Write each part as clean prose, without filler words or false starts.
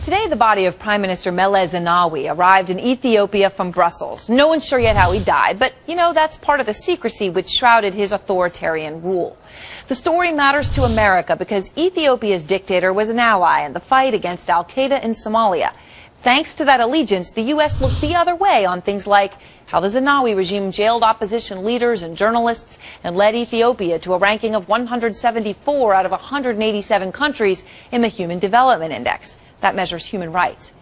Today, the body of Prime Minister Zenawi arrived in Ethiopia from Brussels. No one's sure yet how he died, but, that's part of the secrecy which shrouded his authoritarian rule. The story matters to America because Ethiopia's dictator was an ally in the fight against al-Qaeda in Somalia. Thanks to that allegiance, the U.S. looked the other way on things like how the Zenawi regime jailed opposition leaders and journalists and led Ethiopia to a ranking of 174 out of 187 countries in the Human Development Index. That measures human rights.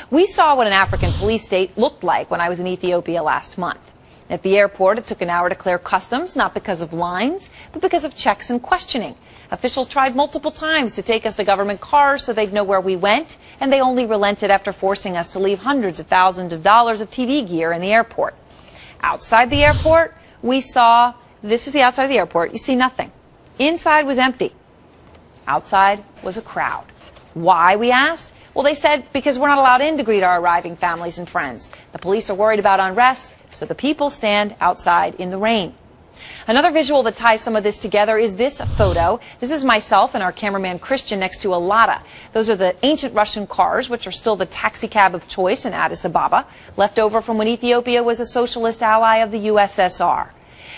We saw what an African police state looked like when I was in Ethiopia last month. At the airport, it took an hour to clear customs, not because of lines, but because of checks and questioning. Officials tried multiple times to take us to government cars so they'd know where we went, and they only relented after forcing us to leave hundreds of thousands of dollars of TV gear in the airport. Outside the airport, we saw, this is the outside of the airport, you see nothing. Inside was empty. Outside was a crowd. Why, we asked? Well, they said because we're not allowed in to greet our arriving families and friends. The police are worried about unrest, so the people stand outside in the rain. Another visual that ties some of this together is this photo. This is myself and our cameraman Christian next to a Lada. Those are the ancient Russian cars, which are still the taxi cab of choice in Addis Ababa, left over from when Ethiopia was a socialist ally of the USSR.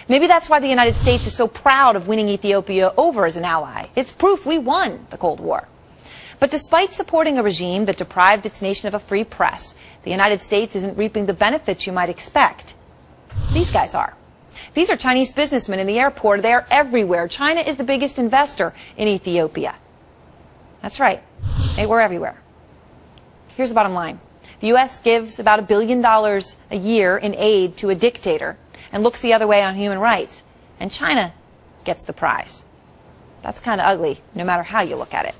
Maybe that's why the United States is so proud of winning Ethiopia over as an ally. It's proof we won the Cold War. But despite supporting a regime that deprived its nation of a free press, the United States isn't reaping the benefits you might expect. These guys are. These are Chinese businessmen in the airport. They are everywhere. China is the biggest investor in Ethiopia. That's right. They were everywhere. Here's the bottom line. The U.S. gives about $1 billion a year in aid to a dictator and looks the other way on human rights. And China gets the prize. That's kind of ugly, no matter how you look at it.